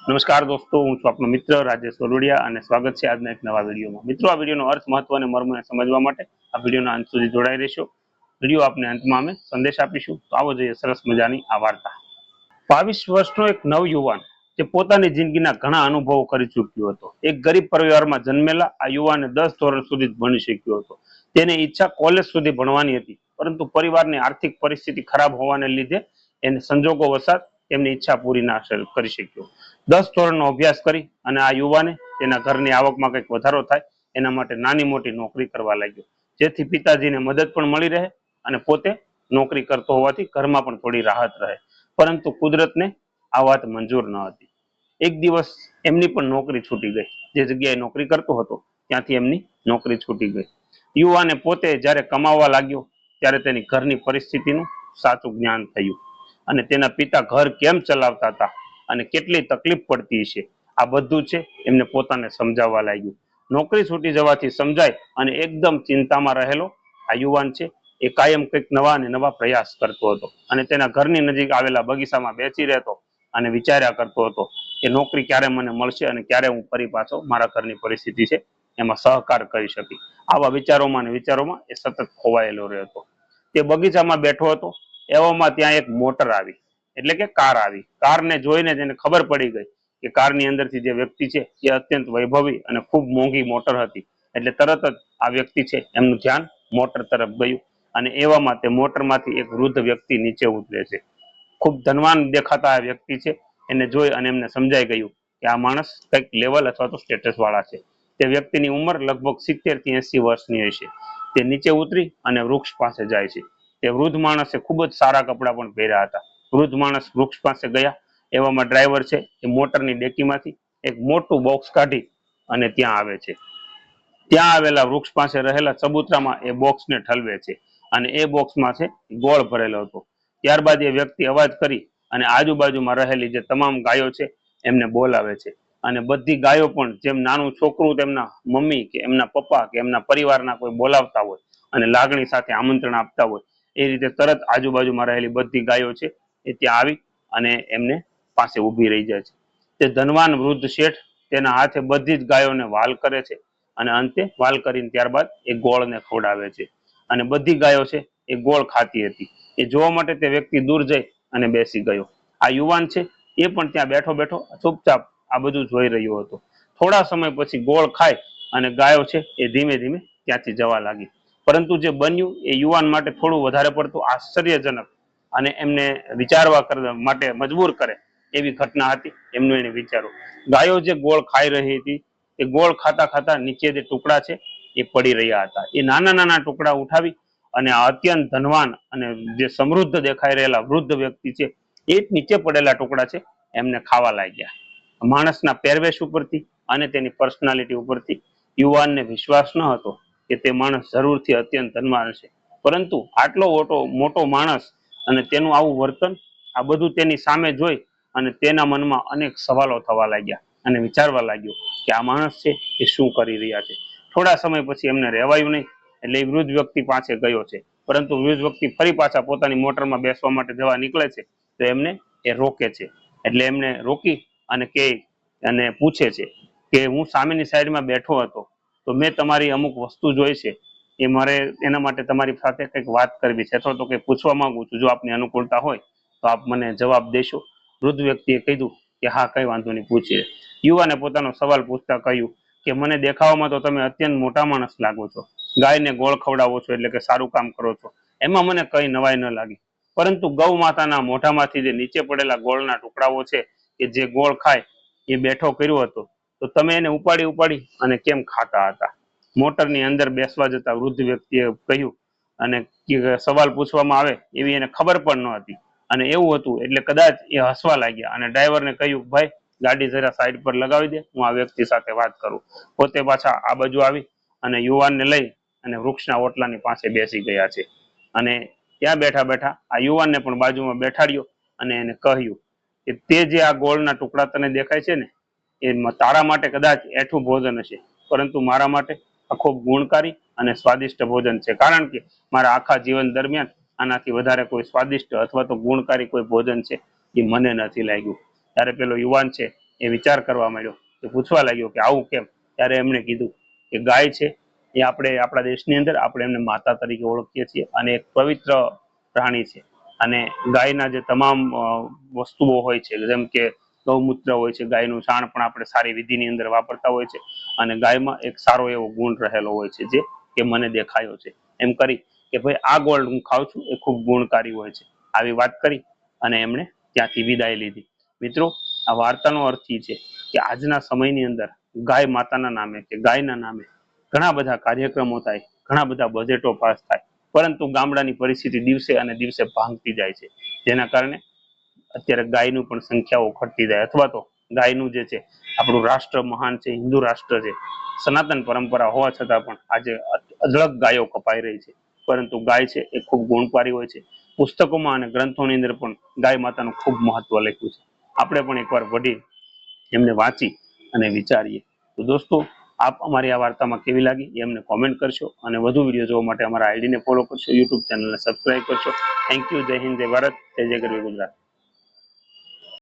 નમસ્કાર દોસ્તો, હું છું આપનો મિત્ર રાજેશ વલોડિયા અને સ્વાગત છે આજના એક નવા વિડીયોમાં. મિત્રો, આ વિડીયોનો અર્થ, મહત્વ અને મર્મને સમજવા માટે આ વિડીયોના અંત સુધી જોડાઈ રહેશો. વિડીયો આપને અંતમાં અમે સંદેશ આપીશું. તો આવો જોઈએ સરસ મજાની આ વાર્તા. 22 વર્ષનો એક નવયુવાન જે પોતાની જિંદગીના ઘણા અનુભવો કરી ચૂક્યો હતો. એક ગરીબ પરિવારમાં જન્મેલા આ યુવાને 10 ધોરણ સુધી જ ભણી શક્યો હતો. તેની ઈચ્છા કોલેજ સુધી ભણવાની હતી, પરંતુ પરિવારની આર્થિક પરિસ્થિતિ ખરાબ હોવાને લીધે એને સંજોગો વસાત તેમની ઈચ્છા પૂરી ના કરી શક્યો. 10 ધોરણનો અભ્યાસ કરી અને આ યુવાને તેના ઘરની આવકમાં કંઈક વધારો થાય એના માટે નાની મોટી નોકરી કરવા લાગ્યો, જેથી પિતાજીને મદદ પણ મળી રહે અને પોતે નોકરી કરતો હોવાથી ઘરમાં પણ થોડી રાહત રહે. પરંતુ કુદરતને આ વાત મંજૂર ન હતી. એક દિવસ એમની પણ નોકરી છૂટી ગઈ. જે જગ્યાએ નોકરી કરતો હતો ત્યાંથી એમની નોકરી છૂટી ગઈ. યુવાને પોતે જ્યારે કમાવા લાગ્યો ત્યારે તેની ઘરની પરિસ્થિતિનું સાચું જ્ઞાન થયું અને તેના પિતા ઘર કેમ ચલાવતા હતા અને કેટલી તકલીફ પડતી છે આ બધું છે એમને પોતાને સમજાવવા લાગ્યું. નોકરી છૂટી જવાથી સમજાય અને એકદમ ચિંતામાં રહેલો આ યુવાન છે એ કાયમ કંઈક નવા અને નવા પ્રયાસ કરતો હતો અને તેના ઘરની નજીક આવેલા બગીચામાં બેસી રહેતો અને વિચાર્યા કરતો હતો કે નોકરી ક્યારે મને મળશે અને ક્યારે હું ફરી પાછો મારા ઘરની પરિસ્થિતિ છે એમાં સહકાર કરી શકી. આવા વિચારોમાં અને વિચારોમાં એ સતત ખોવાયેલો રહેતો. તે બગીચામાં બેઠો હતો એવામાં ત્યાં એક મોટર આવી, એટલે કે કાર આવી. કારને જોઈને તેને ખબર પડી ગઈ કે કારની અંદરથી જે વ્યક્તિ છે એ અત્યંત વૈભવી અને ખૂબ મોંઘી મોટર હતી. એટલે તરત જ આ વ્યક્તિ છે એમનું ધ્યાન મોટર તરફ ગયું અને એવામાં તે મોટરમાંથી એક વૃદ્ધ વ્યક્તિ નીચે ઉતરે છે. ખૂબ ધનવાન દેખાતા આ વ્યક્તિ છે એને જોઈ અને એમને સમજાઈ ગયું કે આ માણસ કંઈક લેવલ અથવા તો સ્ટેટસ વાળા છે. તે વ્યક્તિની ઉંમર લગભગ 70 થી 80 વર્ષની હશે. તે નીચે ઉતરી અને વૃક્ષ પાસે જાય છે. તે વૃદ્ધ માણસે ખૂબ જ સારા કપડાં પણ પહેર્યા હતા. વૃદ્ધ માણસ વૃક્ષ પાસે ગયા એવામાં ડ્રાઈવર છે એ મોટરની ડેકીમાંથી એક મોટું બોક્સ કાઢી અને ત્યાં આવે છે. ત્યાં આવેલા વૃક્ષ પાસે રહેલા ચબૂતરામાં એ બોક્સને ઠલવે છે અને એ બોક્સમાં છે ગોળ ભરેલો હતો. ત્યારબાદ એ વ્યક્તિ અવાજ કરી અને આજુબાજુમાં રહેલી જે તમામ ગાયો છે એમને બોલાવે છે અને બધી ગાયો પણ જેમ નાનું છોકરું તેમના મમ્મી કે એમના પપ્પા કે એમના પરિવારના કોઈ બોલાવતા હોય અને લાગણી સાથે આમંત્રણ આપતા હોય એ રીતે તરત આજુબાજુમાં રહેલી બધી ગાયો છે એ ત્યાં આવી અને એમને પાસે ઊભી રહી જાય છે. તે ધનવાન વૃદ્ધ શેઠ તેના હાથે બધી જ ગાયોને વાલ કરે છે અને અંતે વાલ કરીને ત્યારબાદ એ ગોળને ખવડાવે છે અને બધી ગાયો છે એ ગોળ ખાતી હતી. એ જોવા માટે તે વ્યક્તિ દૂર જઈ અને બેસી ગયો. આ યુવાન છે એ પણ ત્યાં બેઠો બેઠો ચૂપચાપ આ બધું જોઈ રહ્યો હતો. થોડા સમય પછી ગોળ ખાય અને ગાયો છે એ ધીમે ધીમે ત્યાંથી જવા લાગી. પરંતુ જે બન્યું એ યુવાન માટે થોડું વધારે પડતું આશ્ચર્યજનક અને એમને વિચારવા કરવા માટે મજબૂર કરે એવી ઘટના હતી. એમનું એને વિચારો, ગાયો જે ગોળ ખાઈ રહી હતી એ ગોળ ખાતા ખાતા નીચે જે ટુકડા છે એ પડી રહ્યા હતા. એ નાના નાના ટુકડા ઉઠાવી અને આ અત્યંત ધનવાન અને જે સમૃદ્ધ દેખાઈ રહેલા વૃદ્ધ વ્યક્તિ છે એ નીચે પડેલા ટુકડા છે એમને ખાવા લાગ્યા. માણસના પહેરવેશ ઉપરથી અને તેની પર્સનાલિટી ઉપરથી યુવાનને વિશ્વાસ ન હતો કે તે માણસ જરૂરથી અત્યંત ધનવાન છે. પરંતુ આટલો મોટો માણસ અને તેનું આવું વર્તન, આ બધું તેની સામે જોઈ અને તેના મનમાં અનેક સવાલો થવા લાગ્યા અને વિચારવા લાગ્યો કે આ માણસ છે એ શું કરી રહ્યા છે. થોડા સમય પછી એમને રહેવાયું નહીં એટલે એ વૃદ્ધ વ્યક્તિ પાસે ગયો છે. પરંતુ વૃદ્ધ વ્યક્તિ ફરી પાછા પોતાની મોટરમાં બેસવા માટે જવા નીકળે છે તો એમને એ રોકે છે. એટલે એમને રોકી અને કે અને પૂછે છે કે હું સામેની સાઈડમાં બેઠો હતો તો મેં તમારી અમુક વસ્તુ જોઈ છે, એ મારે એના માટે તમારી સાથે કંઈક વાત કરવી છે અથવા તો કંઈક પૂછવા માંગુ છું. જો આપની અનુકૂળતા હોય તો આપ મને જવાબ દેશો. વૃદ્ધ વ્યક્તિએ કીધું કે હા, કઈ વાંધો નહીં, પૂછીએ. યુવાને પોતાનો સવાલ પૂછતા કહ્યું કે મને દેખાવામાં તો તમે અત્યંત મોટા માણસ લાગો છો, ગાયને ગોળ ખવડાવો છો એટલે કે સારું કામ કરો છો, એમાં મને કઈ નવાઈ ન લાગી. પરંતુ ગૌ માતાના મોઢામાંથી જે નીચે પડેલા ગોળના ટુકડાઓ છે કે જે ગોળ ખાય એ બેઠો કર્યો હતો, તો તમે એને ઉપાડી ઉપાડી અને કેમ ખાતા હતા? મોટરની અંદર બેસવા જતા વૃદ્ધ વ્યક્તિએ કહ્યું અને સવાલ પૂછવામાં આવે એવી એને ખબર પણ ન હતી અને એવું હતું એટલે કદાચ એ હસવા લાગ્યા અને ડ્રાઈવરને કહ્યું, ભાઈ ગાડી જરા સાઈડ પર લગાવી દે, હું આ વ્યક્તિ સાથે વાત કરું. પોતે પાછા આ બાજુ આવી અને યુવાનને લઈ અને વૃક્ષના ઓટલાની પાસે બેસી ગયા છે અને ત્યાં બેઠા બેઠા આ યુવાનને પણ બાજુમાં બેઠાડ્યો અને એને કહ્યું કે તે જે આ ગોળના ટુકડા તને દેખાય છે ને એ તારા માટે કદાચ એઠું ભોજન હશે, પરંતુ મારા માટે આ ખૂબ ગુણકારી અને સ્વાદિષ્ટ ભોજન છે. કારણ કે મારા આખા જીવન દરમિયાન આનાથી વધારે કોઈ સ્વાદિષ્ટ અથવા તો ગુણકારી કોઈ ભોજન છે એ મને નથી લાગ્યું. ત્યારે પેલો યુવાન છે એ વિચાર કરવા માંડ્યો, એ પૂછવા લાગ્યો કે આવું કેમ. ત્યારે એમણે કીધું કે ગાય છે એ આપણે આપણા દેશની અંદર આપણે એમને માતા તરીકે ઓળખીએ છીએ અને એક પવિત્ર પ્રાણી છે. અને ગાયના જે તમામ વસ્તુઓ હોય છે, જેમ કે ગૌમૂત્ર હોય છે, ગાયનું છાણ પણ આપણે સારી વિધિની અંદર વાપરતા હોય છે. અને ગાયમાં એક સારો એવો ગુણ રહેલો હોય છે જે કે મને દેખાયો છે. એમ કરી કે ભાઈ આ ગોળ હું ખાઉં છું એ ખૂબ ગુણકારી હોય છે. આવી વાત કરી અને એમણે ત્યાંથી વિદાય લીધી. મિત્રો, આ વાર્તાનો અર્થ એ છે કે આજના સમયની અંદર ગાય માતાના નામે કે ગાયના નામે ઘણા બધા કાર્યક્રમો થાય, ઘણા બધા બજેટો પાસ થાય, પરંતુ ગામડાની પરિસ્થિતિ દિવસે અને દિવસે ભાંગતી જાય છે. જેના કારણે અત્યારે ગાયનું પણ સંખ્યાઓ ઘટતી જાય, અથવા તો ગાયનું જે છે આપણું રાષ્ટ્ર મહાન છે, હિન્દુ રાષ્ટ્ર છે, સનાતન પરંપરા હોવા છતાં પણ આજે અઢળક ગાયો કપાઈ રહી છે. પરંતુ ગાય છે એ ખૂબ ગુણકારી હોય છે. પુસ્તકોમાં અને ગ્રંથોની અંદર પણ ગાય માતાનું ખૂબ મહત્વ લખ્યું છે. આપણે પણ એકવાર વઢી એમને વાંચી અને વિચારીએ. તો દોસ્તો, આપ અમારી આ વાર્તામાં કેવી લાગી એ અમને કોમેન્ટ કરશો, અને વધુ વિડીયો જોવા માટે અમારા આઈડીને ફોલો કરશો, યુટ્યુબ ચેનલને સબસ્ક્રાઇબ કરશો. Thank you. જય હિન્દ, જય ભારત, જય જય ગરવી ગુજરાત.